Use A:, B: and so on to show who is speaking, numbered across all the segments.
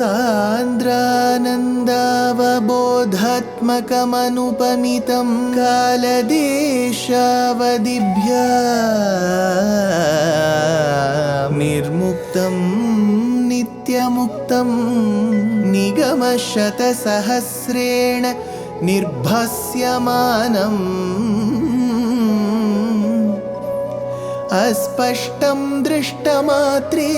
A: सान्द्रानन्दावबोधात्मकमनुपमितं कालदेशावदिभ्या निर्मुक्तं नित्यमुक्तं निगमशतसहस्रेण निर्भास्यमानम् अस्पष्टं दृष्टमात्रे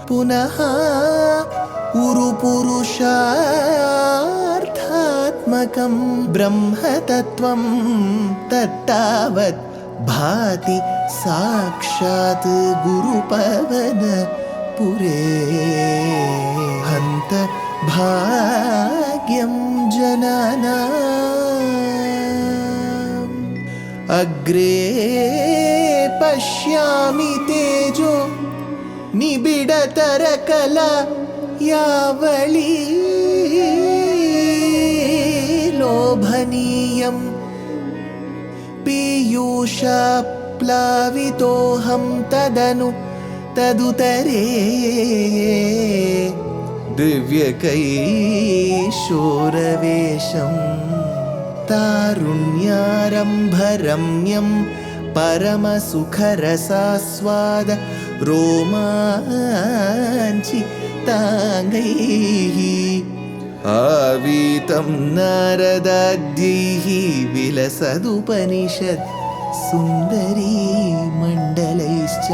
A: पुनः उरुपुरुषार्थात्मकं ब्रह्मतत्त्वं तत्तावत् भाति साक्षात् गुरुपवनपुरे हन्त भाग्यं जनानाम् अग्रे पश्यामि तेजो निबिडतरकला यावली लोभनीयं पीयूषाप्लावितोऽहं तदुतरे दिव्यकैशोरवेशं तारुण्यारम्भरम्यं परमसुखरसास्वाद रोमाञ्चिताङ्गैः आवीतं नारदाद्यैः विलसदुपनिषत् सुन्दरी मण्डलैश्च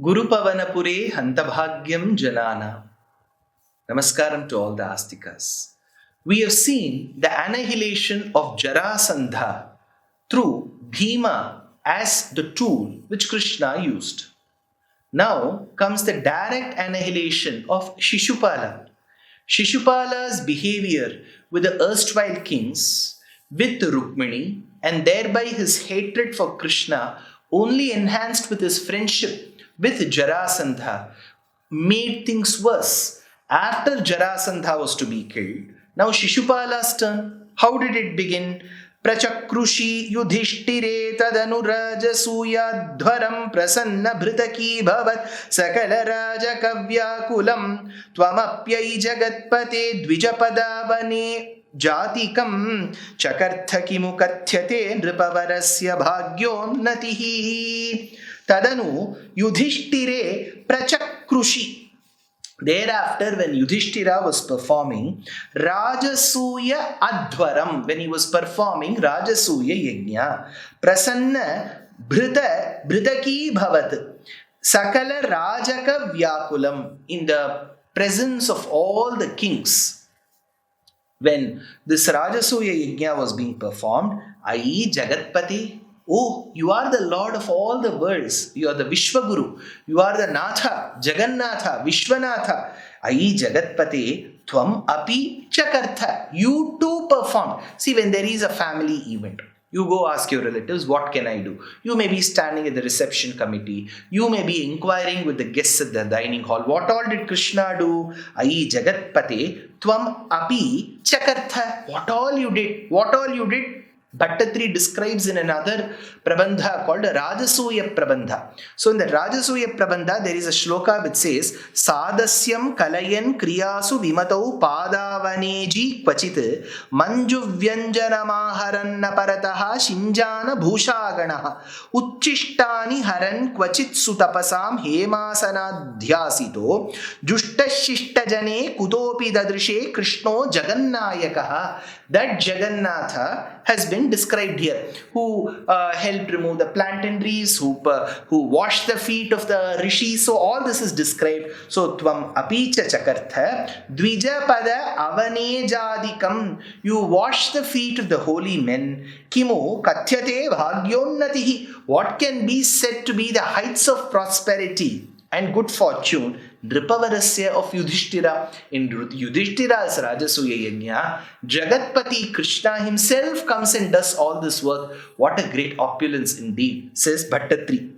B: Gurupavanapure Hantabhagyam Janana. Namaskaram to all the Astikas. We have seen the annihilation of Jarasandha through Bhima as the tool which Krishna used. Now comes the direct annihilation of Sisupala. Sisupala's behavior with the erstwhile kings, with Rukmini, and thereby his hatred for Krishna, only enhanced with his friendship with Jarasandha, made things worse. After Jarasandha was to be killed, now Sisupala's turn. How did it begin? Prachakrushi yudhishtire tadanurajasuyadhvaram prasanna bhritaki bhavat sakala rajakavyakulam tvamapyai jagatpate dvijapadavane jatikam chakartha kimu kathyate nripavarasya bhagyonnatihi. Tadanu yudhishtire prachakrushi. Thereafter, when Yudhishthira was performing Rajasuya Adhvaram, when he was performing Rajasuya Yajna, Prasanna Bhritaki Bhavat, Sakala Rajaka Vyakulam, in the presence of all the kings, when this Rajasuya Yajna was being performed, i.e. Jagatpati, oh, you are the Lord of all the worlds. You are the Vishwaguru. You are the Natha, Jagannatha, Vishwanatha. Ai Jagatpate, Tvam api chakartha. You too perform. See, when there is a family event, you go ask your relatives, what can I do? You may be standing at the reception committee. You may be inquiring with the guests at the dining hall. What all did Krishna do? Ai Jagatpate, Tvam api chakartha. What all you did? What all you did? Bhaṭṭatiri describes in another Prabandha called Rajasuya Prabandha. So in the Rajasuya Prabandha, there is a shloka which says, Sadasyam kalayan kriyasu vimatau padavaneji kvachit manjuvyanjanamaharanna parataha shinjana bhushaganaha uchishtani haran kvachit sutapasam hemasanadhyasito jushtashishtajane kutopi dadrishe krishno jagannayakaha. That Jagannatha has been described here, who helped remove the plantain trees, who washed the feet of the rishis. So all this is described. So tvam apicha chakartha dvijapada avanejadikam. You wash the feet of the holy men. Kimu kathyate bhagyonnatihi. What can be said to be the heights of prosperity and good fortune? Nripavarasya of Yudhishthira. In Yudhishthira's Rajasuya Yajna, Jagatpati Krishna himself comes and does all this work. What a great opulence indeed, says Bhaṭṭatiri.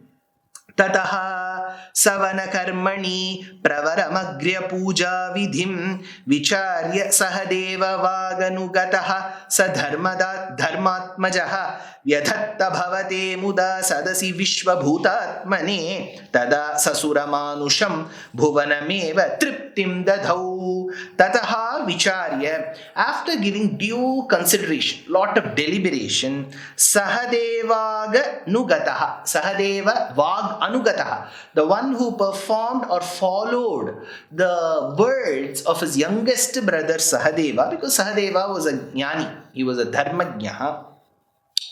B: Tataha savanakarmani pravaramagriya puja vidhim vicharya sahadeva vaganugataha sadharmatmajaha vyadhatta bhavate muda sadasi vishvabhutatmane tada sasuramanusham bhuvanameva triptim dadhau. Tataha vicharya, after giving due consideration, lot of deliberation, sahadevaga nugataha, sahadeva vag anugataha, the one who performed or followed the words of his youngest brother Sahadeva, because Sahadeva was a jnani, he was a dharmajnaha.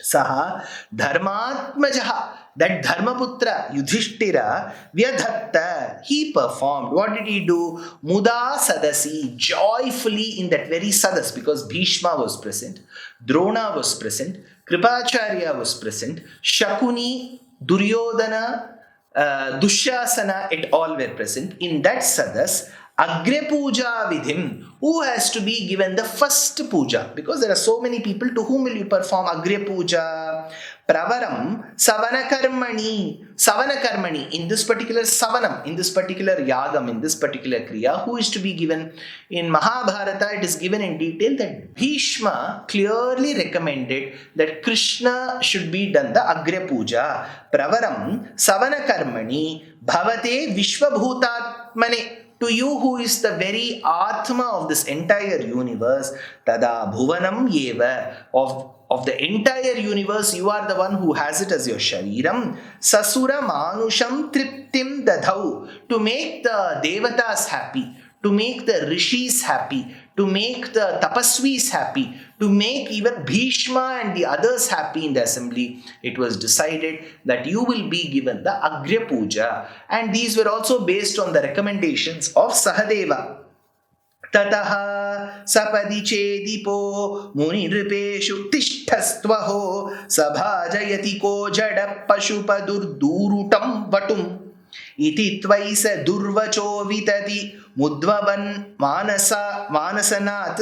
B: Saha dharmatmajaha, that dharmaputra Yudhishthira vyadhatta, he performed. What did he do? Muda sadasi, joyfully in that very sadas, because Bhishma was present, Drona was present, Kripacharya was present, Shakuni, Duryodhana, Dushasana, it all were present. In that sadas, Agre puja vidhim, who has to be given the first puja? Because there are so many people, to whom will you perform Agre puja? Pravaram savanakarmani. Savanakarmani, in this particular savanam, in this particular yagam, in this particular kriya, who is to be given? In Mahabharata, it is given in detail that Bhishma clearly recommended that Krishna should be done the Agre puja. Pravaram savanakarmani bhavate vishvabhutatmane. To you who is the very Atma of this entire universe, tada bhuvanam yeva, of the entire universe, you are the one who has it as your shariram. Sasura manusham triptim dadhau, to make the devatas happy, to make the rishis happy, to make the tapasvis happy, to make even Bhishma and the others happy in the assembly, it was decided that you will be given the Agre puja. And these were also based on the recommendations of Sahadeva. Tataha sapadi chedipo muniripeshu tishthastvaho sabhajayati ko jada pashupadur durutam vatum iti tvaisa durvacho vitati mudvavan manasanat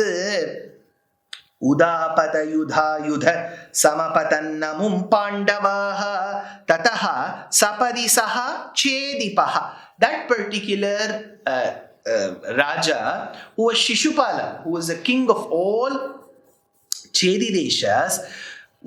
B: udapata yudha yudha samapatannamum pandavaha. Tataha sapadi saha chedipaha, that particular Raja, who was Shishupala, who was the king of all Chedi Deshas,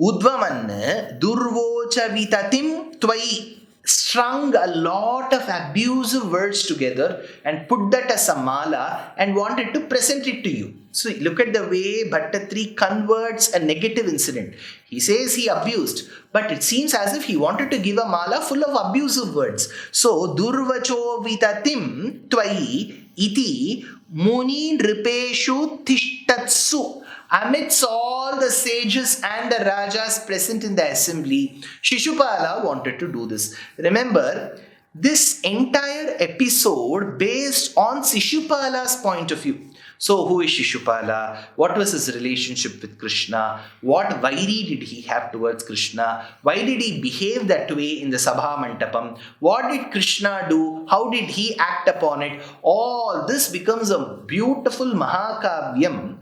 B: Udvaman Durvocha Vitatim Tvai, strung a lot of abusive words together and put that as a mala and wanted to present it to you. So look at the way Bhaṭṭatiri converts a negative incident. He says he abused, but it seems as if he wanted to give a mala full of abusive words. So Durvacho Vitatim Tvai iti Muni Nripeshu Tishtatsu. Amidst all the sages and the rajas present in the assembly, Shishupala wanted to do this. Remember, this entire episode based on Sisupala's point of view. So, who is Shishupala? What was his relationship with Krishna? What vairi did he have towards Krishna? Why did he behave that way in the Sabha Mantapam? What did Krishna do? How did he act upon it? All this becomes a beautiful Mahakavyam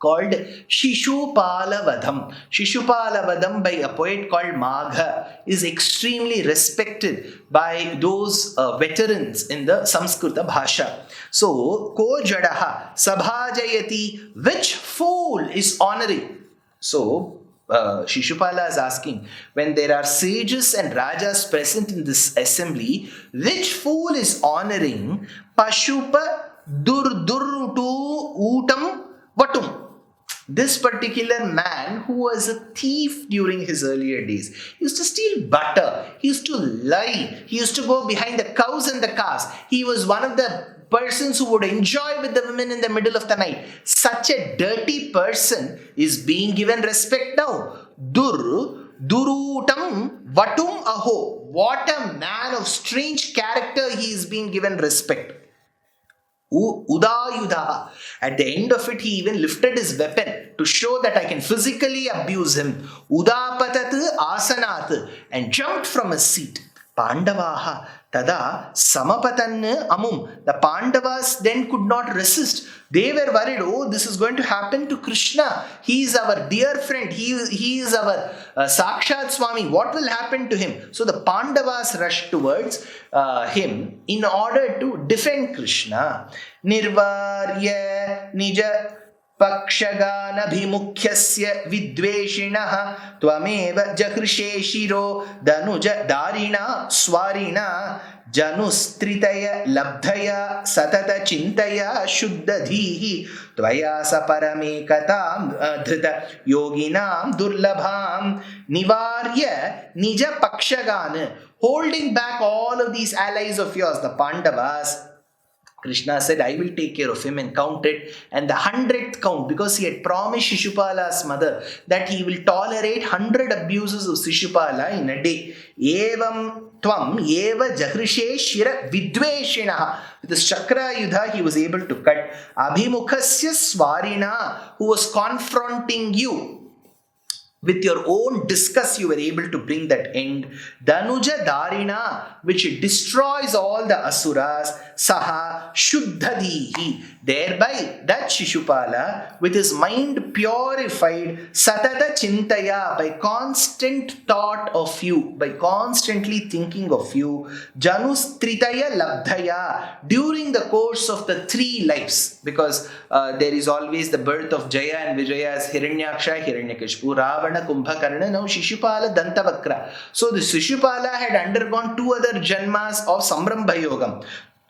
B: called Shishupala Vadham. Shishupala Vadham by a poet called Magha is extremely respected by those veterans in the Samskrita Bhasha. So, Ko Jadaha Sabhajayati, which fool is honoring? So, Shishupala is asking, when there are sages and rajas present in this assembly, which fool is honoring Pashupa Durdurutu Utam Vatum? This particular man, who was a thief during his earlier days, he used to steal butter, he used to lie, he used to go behind the cows and the calves. He was one of the persons who would enjoy with the women in the middle of the night. Such a dirty person is being given respect now. Durutam vatum aho. What a man of strange character, he is being given respect. Udayudha. At the end of it, he even lifted his weapon to show that I can physically abuse him. Udapatat asanat, and jumped from his seat. Pandavaha tada samapatanne amum. The Pandavas then could not resist. They were worried, oh, this is going to happen to Krishna. He is our dear friend. He is our Sakshat Swami. What will happen to him? So the Pandavas rushed towards him in order to defend Krishna. Nirvarya nija पक्षगानभिमुख्यस्य विद्वेषिणः त्वमेव जहृषे शिरो दनुज दारिणा स्वारिणा जनुस्त्रितय लब्धया सतत चिन्तया शुद्धधीः त्वया स परमेकतां धृत योगिनां दुर्लभां निवार्य निज पक्षगान. Holding back all of these allies of yours, the Pandavas, Krishna said, I will take care of him, and counted. And the 100th count, because he had promised Sisupala's mother that he will tolerate 100 abuses of Sisupala in a day. Evam tvam eva jahrishe shira vidveshinaha. With the Chakra Yudha, he was able to cut. Abhimukhasya swarina, who was confronting you. With your own discuss, you were able to bring that end. Danuja Darina, which destroys all the asuras. Saha Shuddhadihi. Thereby, that Sisupala, with his mind purified, Satata Chintaya, by constant thought of you, by constantly thinking of you, Janus Tritaya Labdhaya, during the course of the 3 lives, because there is always the birth of Jaya and Vijaya as Hiranyaksha, Hiranyakashipu, Ravana, Kumbhakarna, now Sisupala, Dantavakra. So the Sisupala had undergone 2 other janmas of Samrambha Yogam.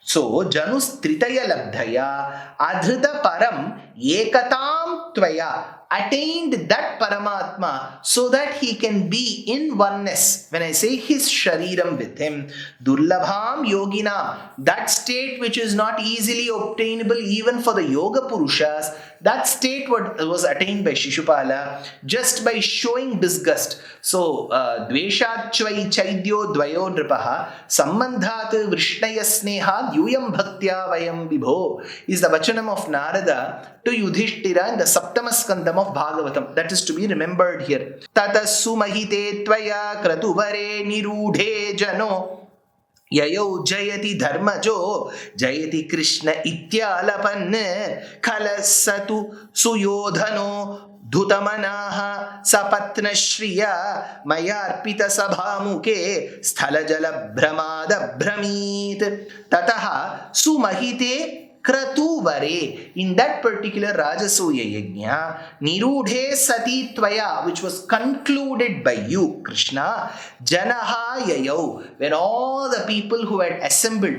B: So, Janus Tritaya Labdhaya Adhrita Param Ekatam Tvaya, attained that paramatma so that he can be in oneness. When I say his shariram with him, Durlabham Yoginam, that state which is not easily obtainable even for the Yoga Purushas, that state was attained by Sisupala just by showing disgust. So, Dveshatchvai Chaidyo Dvayo Nripaha Sambandhat Vrishnaya Sneha Yuyam Bhaktya Vayam Vibho is the Vachanam of Narada to Yudhishthira in the Saptama Skandam of Bhagavatam. That is to be remembered here. Tatasu Mahite Tvaya Kratuvare Nirudhe Jano Yayo Jayati Dharmajo Jayati Krishna Ityalapan Khalasatu Suyodhano Dhutamanaha Sapatna Shriya Mayarpita Sabhamuke Sthalajala Brahmada Brahmit Tataha Sumahite Kratuvare. In that particular Rajasuya Yajna, Nirudhe Sati Tvaya, which was concluded by you, Krishna, Janaha Yayau, when all the people who had assembled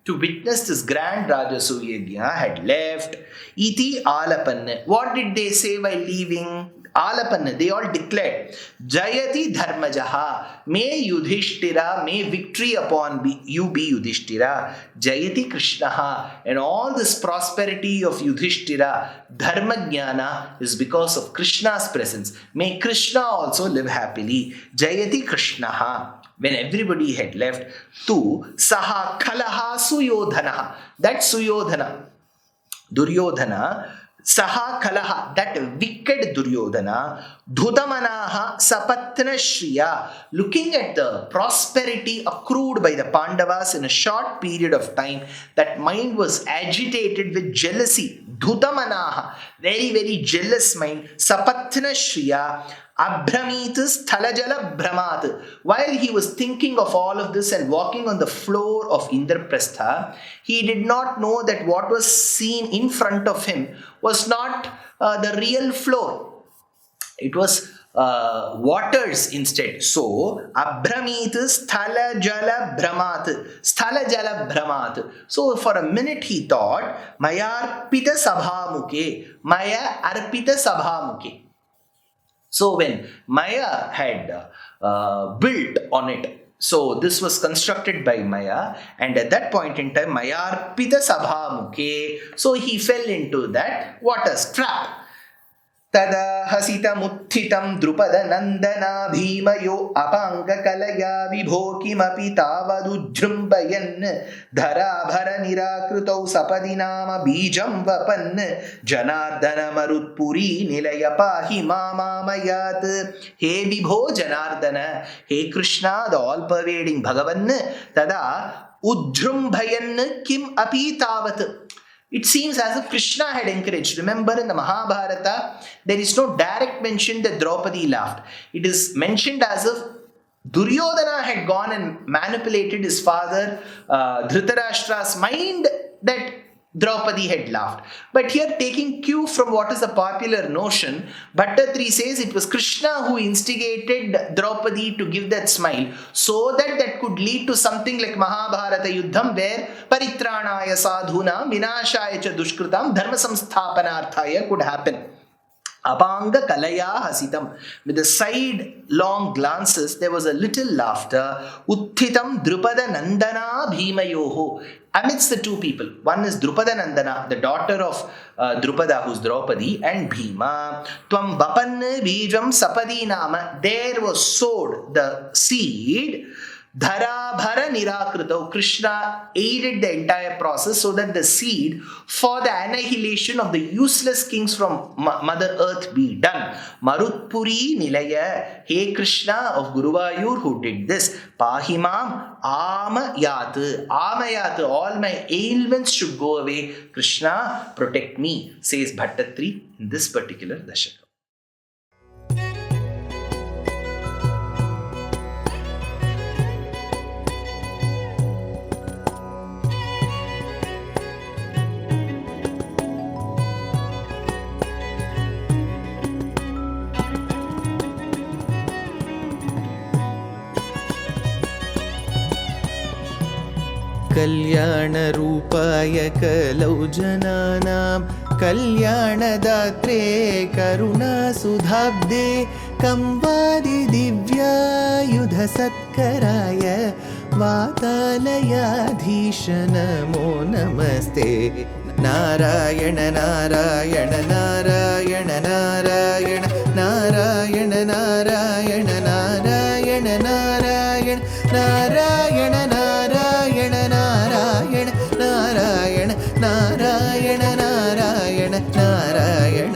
B: to witness this grand Rajasuya Yajna had left, Iti Alapanna. What did they say while leaving? Alapanna, they all declared, Jayati Dharmajaha, may Yudhishthira, may victory upon you be Yudhishthira, Jayati Krishnaha, and all this prosperity of Yudhishthira, Dharmajnana, is because of Krishna's presence. May Krishna also live happily. Jayati Krishnaha. When everybody had left, to Saha Kalaha Suyodhana, that Suyodhana, Duryodhana, Saha Kalaha, that wicked Duryodhana, Dhudamanaha Sapatna Shriya, looking at the prosperity accrued by the Pandavas in a short period of time, that mind was agitated with jealousy. Dhudamanaha, very, very jealous mind. Sapatna Shriya, Abhramitas Thalajala Brahmat. While he was thinking of all of this and walking on the floor of Indraprastha, he did not know that what was seen in front of him was not the real floor. It was waters instead. So, Abhramitas Thalajala Brahmat. Sthalajala Brahmat. So, for a minute he thought, Maya Arpita Sabhamuke. Maya Arpita Sabhamuke. So when Maya had built on it, so this was constructed by Maya, and at that point in time, Maya Arpita Sabha Mukhe, so he fell into that water's trap. तदा हसितमुत्थितं द्रुपदनन्दना भीमयो अपाङ्गकलया विभो किमपि तावदुज्जृम्भयन् धराभरनिराकृतौ सपदि नाम बीजं वपन् जनार्दनमरुत्पुरी निलय पाहि मामामयात्. हे विभो जनार्दन, हे Krishna, the all-pervading Bhagavan, tada ujjrumbhayan kim api tavat. It seems as if Krishna had encouraged. Remember, in the Mahabharata, there is no direct mention that Draupadi laughed. It is mentioned as if Duryodhana had gone and manipulated his father Dhritarashtra's mind that Draupadi had laughed. But here, taking cue from what is a popular notion, Bhaṭṭatiri says it was Krishna who instigated Draupadi to give that smile, so that that could lead to something like Mahabharata Yuddham, where Paritranaya Sadhunam Vinashaya cha Dushkritam Dharma Samsthapanarthaya could happen. Apanga kalaya hasitam. With the side long glances, there was a little laughter. Utthitam drupada nandana bhimayoho. Amidst the two people, one is Drupada Nandana, the daughter of Drupada, who's Draupadi, and Bhima. Tvam vapan bijam sapadi nama. There was sowed the seed. Dharabhara nirakrito. Krishna aided the entire process so that the seed for the annihilation of the useless kings from Mother Earth be done. Marutpuri nilaya. Hey Krishna of Guruvayur, who did this. Pahimam amayat. Amayat. All my ailments should go away. Krishna, protect me, says Bhaṭṭatiri in this particular Dashakam.
A: कल्याणरूपाय कलौ जनानां कल्याणदात्रे करुणासुधाब्दे कंवादि दिव्यायुधसत्कराय वातालयाधीश नमो नमस्ते. नारायण नारायण नारायण नारायण नारायण नारायण नारायण नारायण नारायण नारायण नारायण नारायण नारायण नारायण नारायण